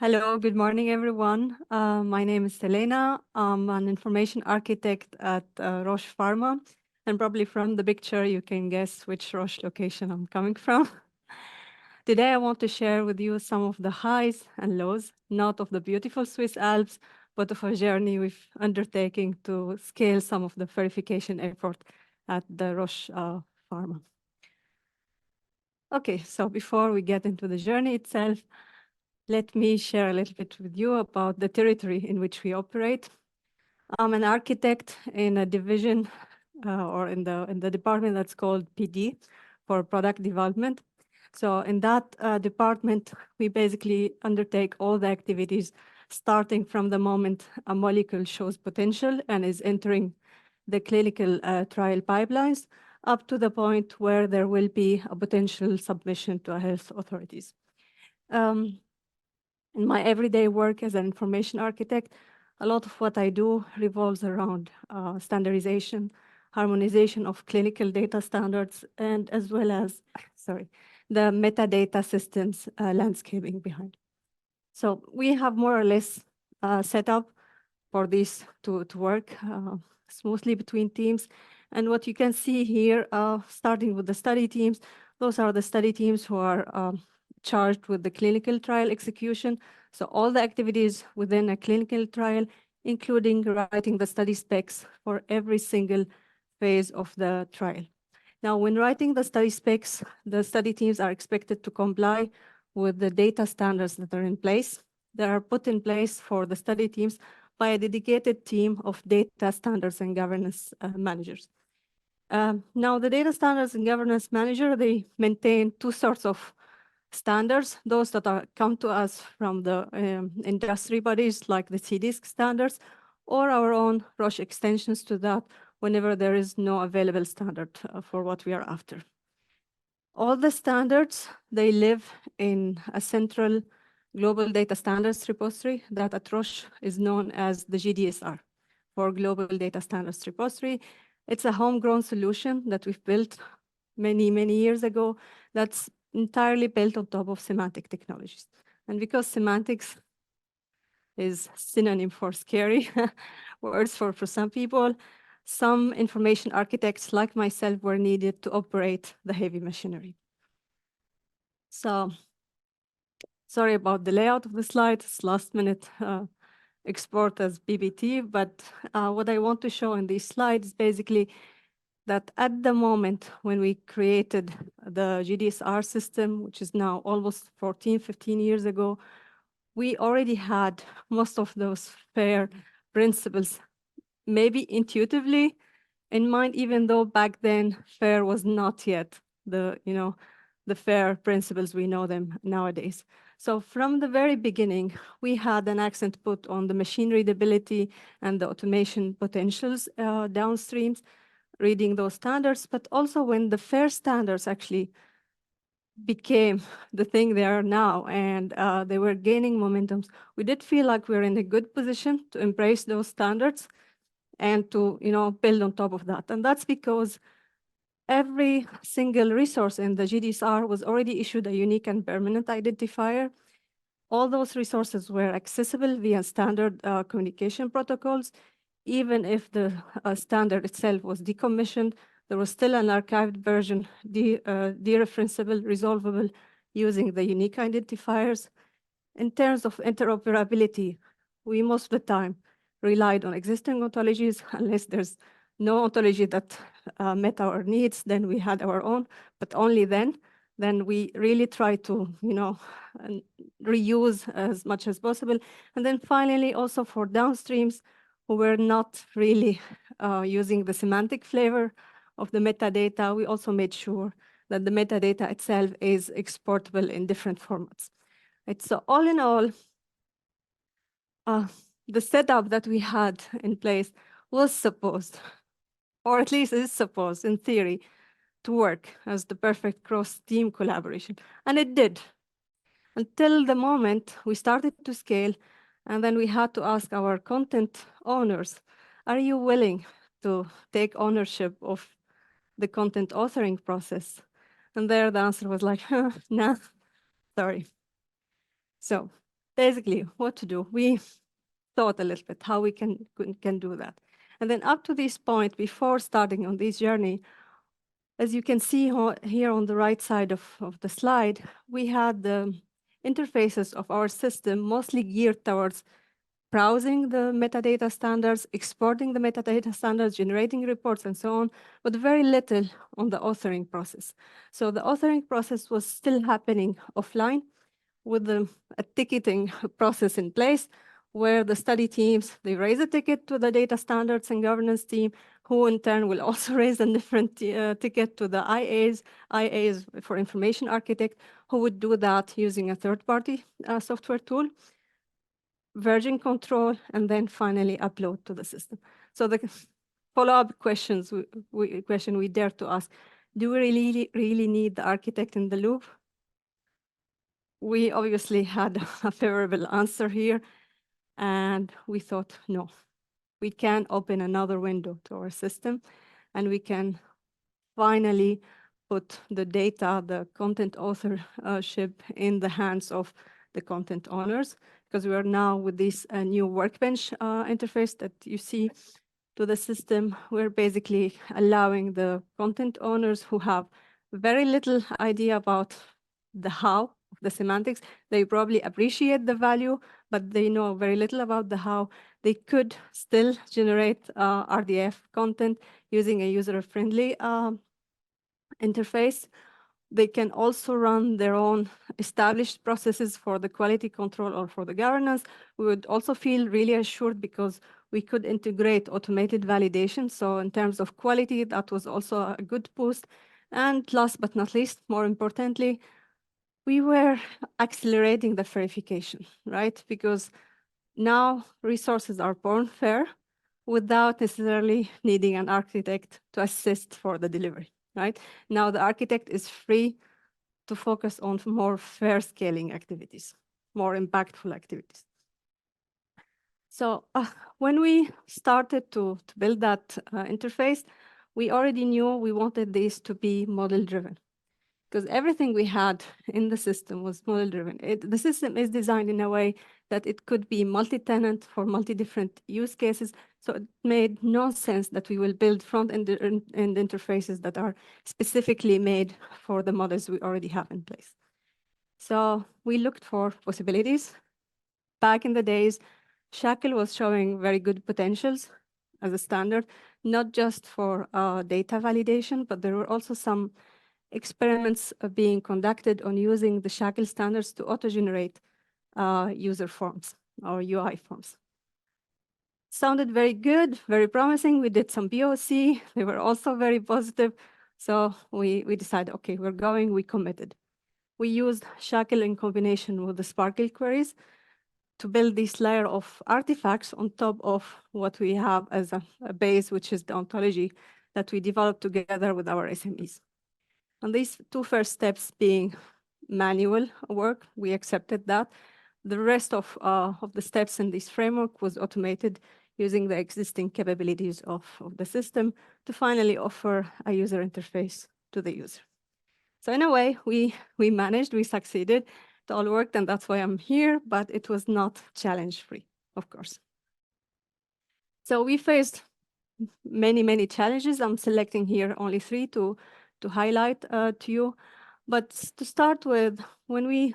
Hello, good morning, everyone. My name is Selena. I'm an information architect at Roche Pharma. And probably from the picture, you can guess which Roche location I'm coming from. Today, I want to share with you some of the highs and lows, not of the beautiful Swiss Alps, but of a journey we've undertaken to scale some of the verification effort at the Roche Pharma. Okay, so before we get into the journey itself, let me share a little bit with you about the territory in which we operate. I'm an architect in a division or in the department that's called PD for product development. So in that department, we basically undertake all the activities starting from the moment a molecule shows potential and is entering the clinical trial pipelines up to the point where there will be a potential submission to health authorities. In my everyday work as an information architect, a lot of what I do revolves around standardization, harmonization of clinical data standards, and as well as, sorry, the metadata systems landscaping behind. So we have more or less set up for this to work smoothly between teams. And what you can see here, starting with the study teams, those are the study teams who are charged with the clinical trial execution. So all the activities within a clinical trial, including writing the study specs for every single phase of the trial. Now, when writing the study specs, the study teams are expected to comply with the data standards that are in place, that are put in place for the study teams by a dedicated team of data standards and governance managers. Now, the data standards and governance manager, they maintain two sorts of standards, those that come to us from the industry bodies like the CDISC standards, or our own Roche extensions to that whenever there is no available standard for what we are after. All the standards, they live in a central global data standards repository that at Roche is known as the GDSR, for Global Data Standards Repository. It's a homegrown solution that we've built many, many years ago that's entirely built on top of semantic technologies. And because semantics is synonym for scary words for some people, some information architects like myself were needed to operate the heavy machinery. So sorry about the layout of the slide. It's last minute export as BBT, but what I want to show in these slides is basically that at the moment when we created the GDSR system, which is now almost 14, 15 years ago, we already had most of those FAIR principles, maybe intuitively in mind, even though back then FAIR was not yet the FAIR principles we know them nowadays. So from the very beginning, we had an accent put on the machine readability and the automation potentials downstreams, reading those standards, but also when the FAIR standards actually became the thing they are now and they were gaining momentum, we did feel like we were in a good position to embrace those standards and to build on top of that. And that's because every single resource in the GDSR was already issued a unique and permanent identifier. All those resources were accessible via standard communication protocols. Even if the standard itself was decommissioned, there was still an archived version, dereferenceable, resolvable, using the unique identifiers. In terms of interoperability, we most of the time relied on existing ontologies. Unless there's no ontology that met our needs, then we had our own, but only then we really try to reuse as much as possible. And then finally, also for downstreams who were not really using the semantic flavor of the metadata, we also made sure that the metadata itself is exportable in different formats. So all in all, the setup that we had in place was supposed, or at least is supposed in theory, to work as the perfect cross-team collaboration. And it did, until the moment we started to scale, and then we had to ask our content owners, are you willing to take ownership of the content authoring process? And there the answer was like, nah, sorry. So basically what to do. We thought a little bit how we can do that. And then up to this point, before starting on this journey, as you can see here on the right side of the slide, we had the interfaces of our system mostly geared towards browsing the metadata standards, exporting the metadata standards, generating reports, and so on, but very little on the authoring process. So the authoring process was still happening offline with a ticketing process in place where the study teams, they raise a ticket to the data standards and governance team, who in turn will also raise a different ticket to the IAs for information architect, who would do that using a third-party software tool, version control, and then finally upload to the system. So the follow-up questions we dare to ask, do we really need the architect in the loop? We obviously had a favorable answer here, and we thought, no, we can open another window to our system, and we can finally put the data, the content authorship in the hands of the content owners, because we are now with this new workbench interface that you see to the system. We're basically allowing the content owners who have very little idea about the how of the semantics. They probably appreciate the value, but they know very little about the how. They could still generate RDF content using a user-friendly interface. They can also run their own established processes for the quality control or for the governance. We would also feel really assured because we could integrate automated validation. So in terms of quality, that was also a good boost. And last but not least, more importantly, we were accelerating the verification, right? Because now resources are born fair without necessarily needing an architect to assist for the delivery, right? Now the architect is free to focus on more fair scaling activities, more impactful activities. So when we started to build that interface, we already knew we wanted this to be model-driven, because everything we had in the system was model-driven. The system is designed in a way that it could be multi-tenant for multi-different use cases, so it made no sense that we will build front-end interfaces that are specifically made for the models we already have in place. So we looked for possibilities. Back in the days, Shackle was showing very good potentials as a standard, not just for data validation, but there were also some experiments being conducted on using the Shackle standards to auto-generate user forms or UI forms. Sounded very good, very promising. We did some POC. They were also very positive. So we decided, okay, we're going, we committed. We used Shackle in combination with the Sparkle queries to build this layer of artifacts on top of what we have as a base, which is the ontology that we developed together with our SMEs. And these two first steps being manual work, we accepted that. The rest of the steps in this framework was automated using the existing capabilities of the system to finally offer a user interface to the user. So in a way, we managed, we succeeded, it all worked, and that's why I'm here, but it was not challenge-free, of course. So we faced many challenges. I'm selecting here only 3 to highlight to you. But to start with, when we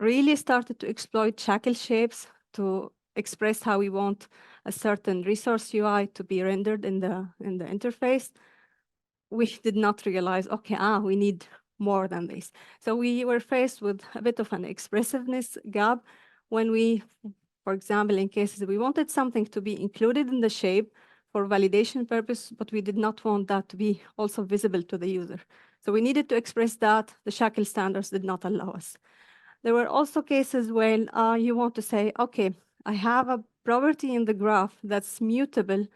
really started to exploit Shackle shapes to express how we want a certain resource UI to be rendered in the interface, we did not realize, okay, we need more than this. So we were faced with a bit of an expressiveness gap when we, for example, in cases we wanted something to be included in the shape for validation purpose, but we did not want that to be also visible to the user. So we needed to express that. The Shackle standards did not allow us. There were also cases when you want to say, okay, I have a property in the graph that's mutable,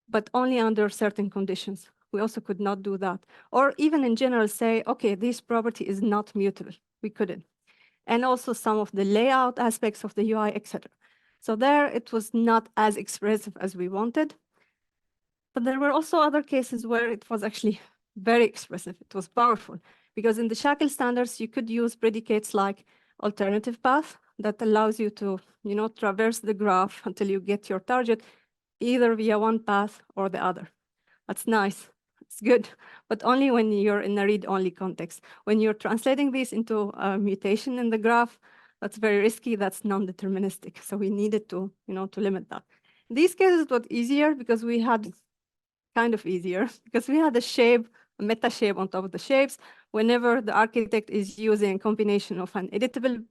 but only under certain conditions. We also could not do that. Or even in general say, okay, this property is not mutable. We couldn't. And also some of the layout aspects of the UI, etc. So there it was not as expressive as we wanted. But there were also other cases where it was actually very expressive. It was powerful because in the Shackle standards, you could use predicates like alternative path that allows you to, traverse the graph until you get your target, either via one path or the other. That's nice. It's good, but only when you're in a read-only context. When you're translating this into a mutation in the graph, that's very risky. That's non-deterministic. So we needed to, to limit that. In these cases, it was easier because we had kind of easier because we had a shape, a meta shape on top of the shapes. Whenever the architect is using a combination of an editable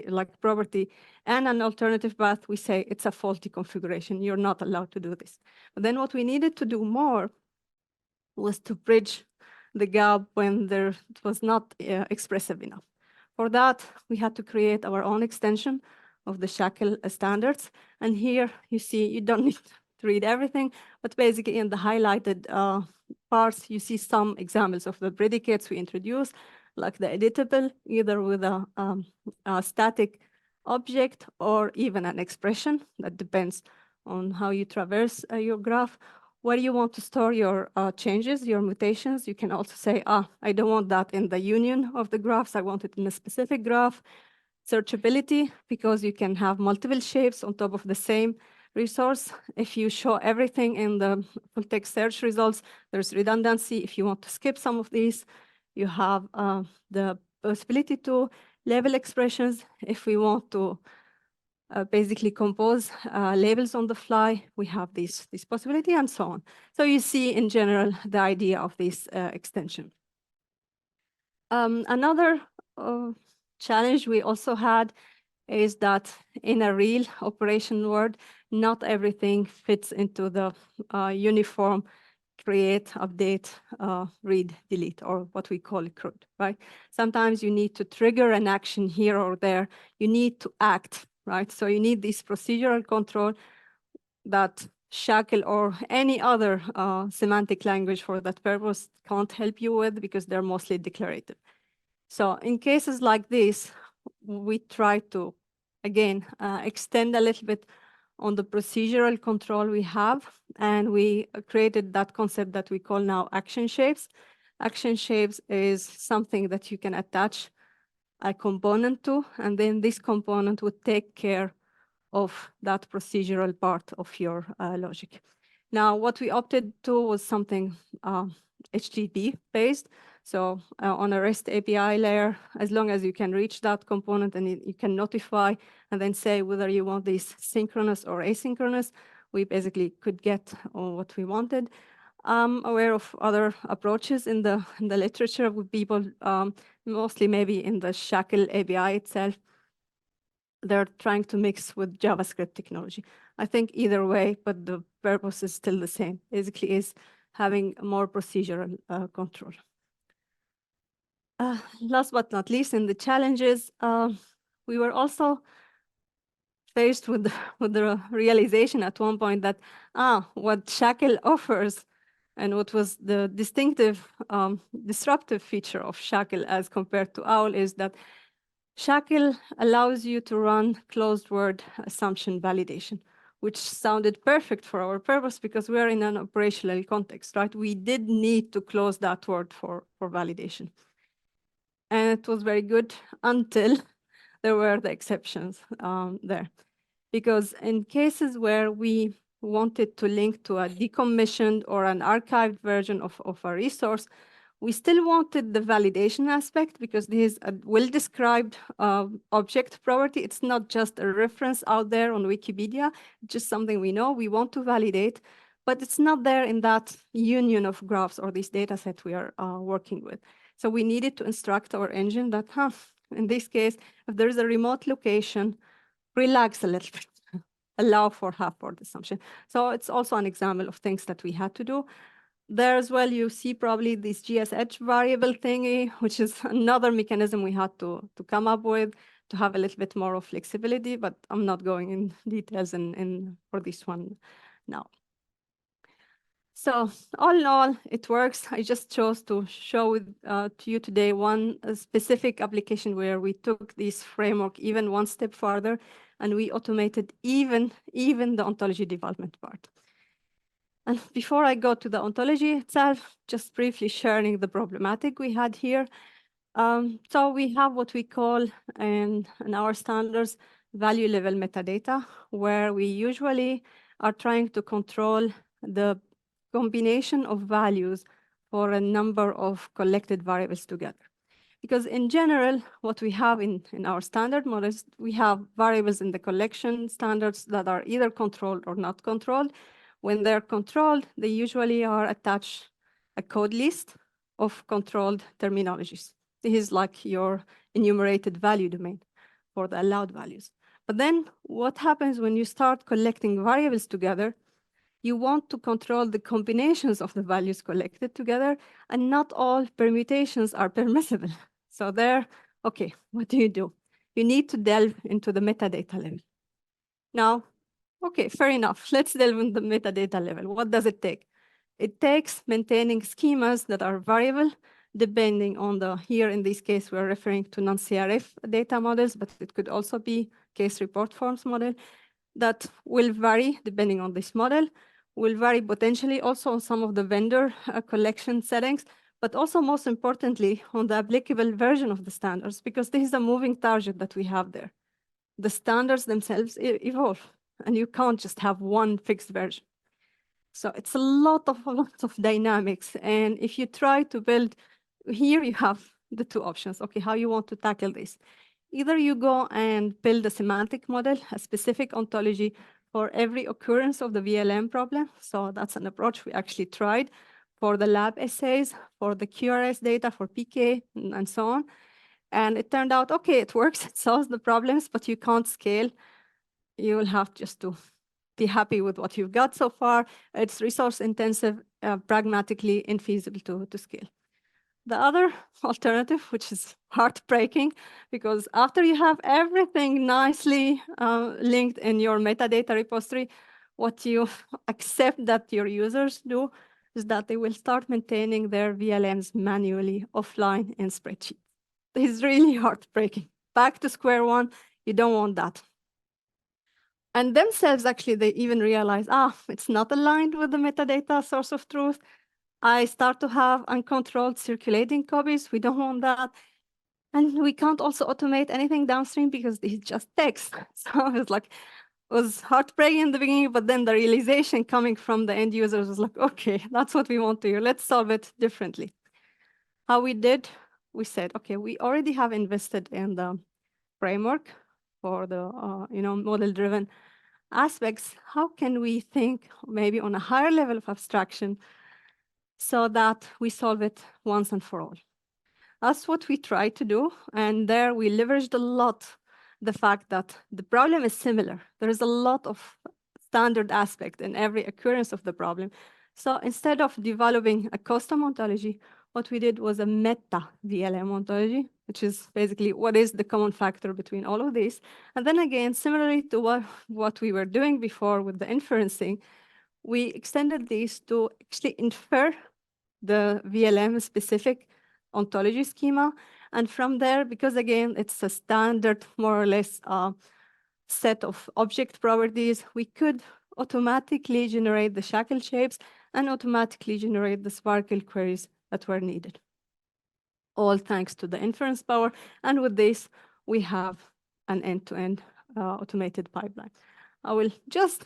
like property and an alternative path, we say it's a faulty configuration. You're not allowed to do this. But then what we needed to do more was to bridge the gap when it was not expressive enough. For that, we had to create our own extension of the shackle standards. And here you see, you don't need to read everything, but basically in the highlighted parts, you see some examples of the predicates we introduced, like the editable, either with a static object or even an expression. That depends on how you traverse your graph. Where you want to store your changes, your mutations, you can also say, I don't want that in the union of the graphs. I want it in a specific graph. Searchability, because you can have multiple shapes on top of the same resource. If you show everything in the full text search results, there's redundancy. If you want to skip some of these, you have the possibility to label expressions. If we want to basically compose labels on the fly, we have this possibility and so on. So you see in general the idea of this extension. Another challenge we also had is that in a real operation world, not everything fits into the uniform create, update, read, delete, or what we call CRUD, right? Sometimes you need to trigger an action here or there. You need to act, right? So you need this procedural control that Shackle or any other semantic language for that purpose can't help you with because they're mostly declarative. So in cases like this, we try to, again, extend a little bit on the procedural control we have, and we created that concept that we call now action shapes. Action shapes is something that you can attach a component to, and then this component would take care of that procedural part of your logic. Now, what we opted to was something HTTP based. So on a REST API layer, as long as you can reach that component and you can notify and then say whether you want this synchronous or asynchronous, we basically could get what we wanted. I'm aware of other approaches in the literature with people, mostly maybe in the Shackle API itself. They're trying to mix with JavaScript technology. I think either way, but the purpose is still the same. Basically is having more procedural control. Last but not least, in the challenges, we were also faced with the realization at one point that what Shackle offers and what was the distinctive disruptive feature of Shackle as compared to OWL is that Shackle allows you to run closed word assumption validation, which sounded perfect for our purpose because we're in an operational context, right? We did need to close that word for validation. And it was very good until there were the exceptions there. Because in cases where we wanted to link to a decommissioned or an archived version of a resource, we still wanted the validation aspect because this is a well-described object property. It's not just a reference out there on Wikipedia, just something we know we want to validate, but it's not there in that union of graphs or this data set we are working with. So we needed to instruct our engine that, in this case, if there's a remote location, relax a little bit, allow for half-word assumption. So it's also an example of things that we had to do. There as well, you see probably this GSH variable thingy, which is another mechanism we had to come up with to have a little bit more of flexibility, but I'm not going in details for this one now. So all in all, it works. I just chose to show to you today one specific application where we took this framework even one step farther, and we automated even the ontology development part. And before I go to the ontology itself, just briefly sharing the problematic we had here. So we have what we call in our standards value level metadata, where we usually are trying to control the combination of values for a number of collected variables together. Because in general, what we have in our standard models, we have variables in the collection standards that are either controlled or not controlled. When they're controlled, they usually are attached a code list of controlled terminologies. This is like your enumerated value domain for the allowed values. But then what happens when you start collecting variables together? You want to control the combinations of the values collected together, and not all permutations are permissible. So there, okay, what do? You need to delve into the metadata level. Now, okay, fair enough. Let's delve into the metadata level. What does it take? It takes maintaining schemas that are variable, depending on the, here in this case, we're referring to non-CRF data models, but it could also be case report forms model that will vary depending on this model, will vary potentially also on some of the vendor collection settings, but also most importantly on the applicable version of the standards, because this is a moving target that we have there. The standards themselves evolve, and you can't just have one fixed version. So it's a lot of dynamics. And if you try to build, here you have the two options. Okay, how you want to tackle this. Either you go and build a semantic model, a specific ontology for every occurrence of the VLM problem. So that's an approach we actually tried for the lab essays, for the QRS data, for PK, and so on. And it turned out, okay, it works, it solves the problems, but you can't scale. You will have just to be happy with what you've got so far. It's resource intensive, pragmatically infeasible to scale. The other alternative, which is heartbreaking, because after you have everything nicely linked in your metadata repository, what you accept that your users do is that they will start maintaining their VLMs manually offline in spreadsheets. This is really heartbreaking. Back to square one, you don't want that. And themselves, actually, they even realize, it's not aligned with the metadata source of truth. I start to have uncontrolled circulating copies. We don't want that. And we can't also automate anything downstream because it's just text. So it was heartbreaking in the beginning, but then the realization coming from the end users was like, okay, that's what we want to hear. Let's solve it differently. How we did, we said, okay, we already have invested in the framework for the model-driven aspects. How can we think maybe on a higher level of abstraction so that we solve it once and for all? That's what we try to do. And there we leveraged a lot the fact that the problem is similar. There is a lot of standard aspect in every occurrence of the problem. So instead of developing a custom ontology, what we did was a meta VLM ontology, which is basically what is the common factor between all of these. And then again, similarly to what we were doing before with the inferencing, we extended these to actually infer the VLM specific ontology schema. And from there, because again, it's a standard, more or less, set of object properties, we could automatically generate the shackle shapes and automatically generate the sparkle queries that were needed. All thanks to the inference power. And with this, we have an end-to-end automated pipeline. I will just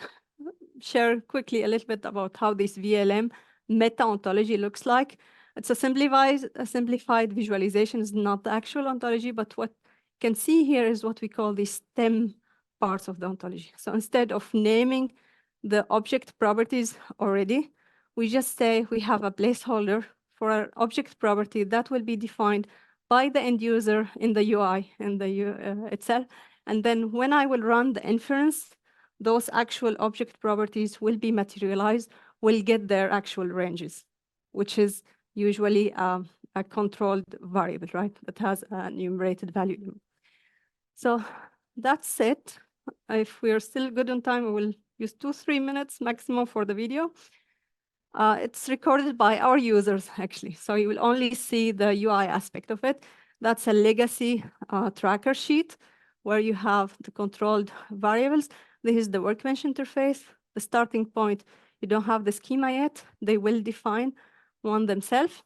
share quickly a little bit about how this VLM meta ontology looks like. It's a simplified visualization. It's not the actual ontology, but what you can see here is what we call the stem parts of the ontology. So instead of naming the object properties already, we just say we have a placeholder for an object property that will be defined by the end user in the UI and the itself. And then when I will run the inference, those actual object properties will be materialized, will get their actual ranges, which is usually a controlled variable, right? That has an enumerated value. So that's it. If we are still good on time, we will use 2-3 minutes maximum for the video. It's recorded by our users, actually. So you will only see the UI aspect of it. That's a legacy tracker sheet where you have the controlled variables. This is the workbench interface. The starting point, you don't have the schema yet. They will define one themselves.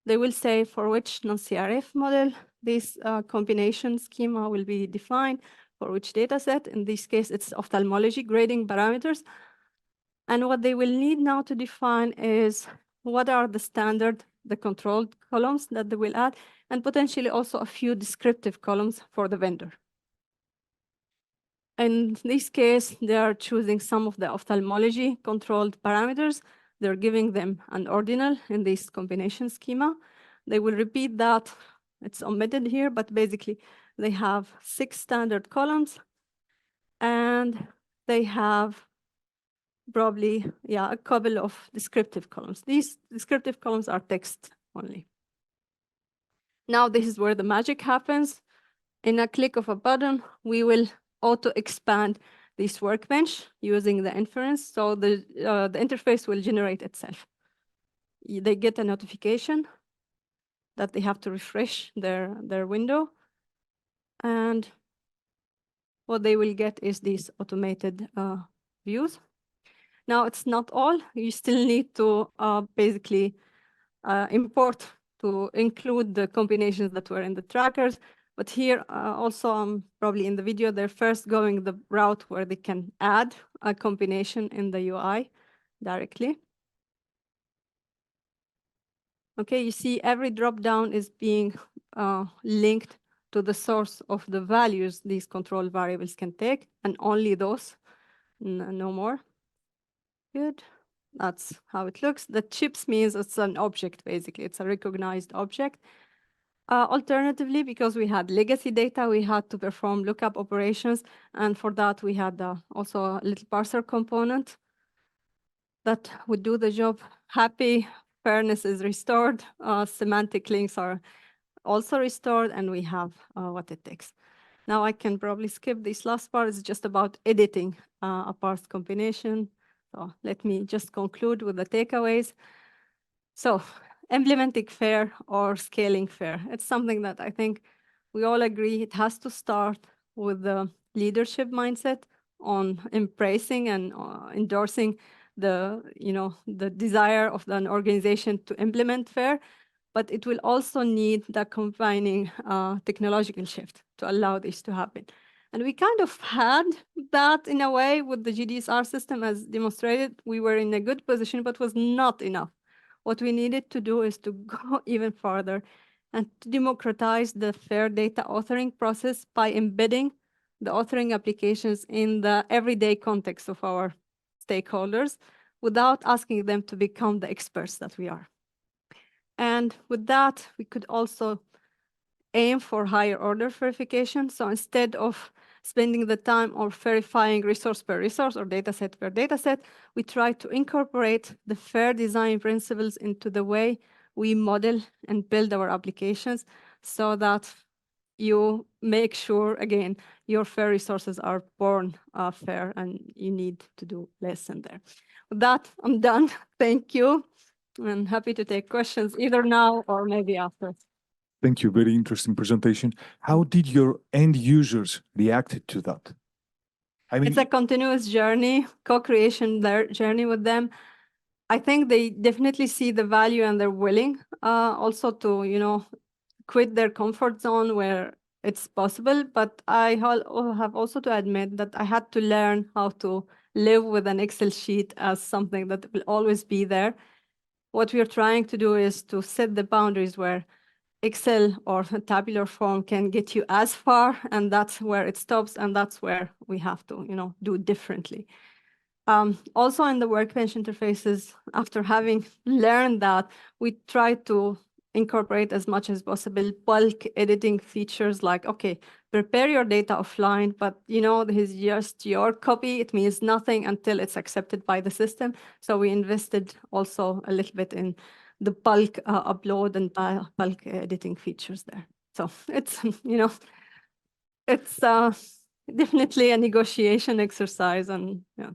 They will say for which non-CRF model this combination schema will be defined, for which data set. In this case, it's ophthalmology grading parameters. And what they will need now to define is what are the standard, the controlled columns that they will add, and potentially also a few descriptive columns for the vendor. In this case, they are choosing some of the ophthalmology controlled parameters. They're giving them an ordinal in this combination schema. They will repeat that. It's omitted here, but basically they have 6 standard columns, and they have probably, a couple of descriptive columns. These descriptive columns are text only. Now this is where the magic happens. In a click of a button, we will auto-expand this workbench using the inference. So the interface will generate itself. They get a notification that they have to refresh their window. And what they will get is these automated views. Now, it's not all. You still need to basically import to include the combinations that were in the trackers. But here also, probably in the video, they're first going the route where they can add a combination in the UI directly. Okay, you see every dropdown is being linked to the source of the values these control variables can take, and only those, no more. Good. That's how it looks. The chips means it's an object, basically. It's a recognized object. Alternatively, because we had legacy data, we had to perform lookup operations. And for that, we had also a little parser component that would do the job. Happy, fairness is restored. Semantic links are also restored, and we have what it takes. Now I can probably skip this last part. It's just about editing a parse combination. So let me just conclude with the takeaways. So implementing FAIR or scaling FAIR, it's something that I think we all agree it has to start with the leadership mindset on embracing and endorsing the desire of an organization to implement FAIR, but it will also need the combining technological shift to allow this to happen. And we kind of had that in a way with the GDSR system as demonstrated. We were in a good position, but was not enough. What we needed to do is to go even farther and to democratize the FAIR data authoring process by embedding the authoring applications in the everyday context of our stakeholders without asking them to become the experts that we are. And with that, we could also aim for higher order verification. So instead of spending the time of verifying resource per resource or dataset per dataset, we try to incorporate the FAIR design principles into the way we model and build our applications so that you make sure, again, your FAIR resources are born fair and you need to do less in there. With that, I'm done. Thank you. I'm happy to take questions either now or maybe after. Thank you. Very interesting presentation. How did your end users react to that? I mean, it's a continuous journey, co-creation journey with them. I think they definitely see the value and they're willing also to, quit their comfort zone where it's possible. But I have also to admit that I had to learn how to live with an Excel sheet as something that will always be there. What we are trying to do is to set the boundaries where Excel or a tabular form can get you as far, and that's where it stops, and that's where we have to, do differently. Also in the workbench interfaces, after having learned that, we try to incorporate as much as possible bulk editing features like, okay, prepare your data offline, but this is just your copy. It means nothing until it's accepted by the system. So we invested also a little bit in the bulk upload and bulk editing features there. So it's, it's definitely a negotiation exercise, and yeah.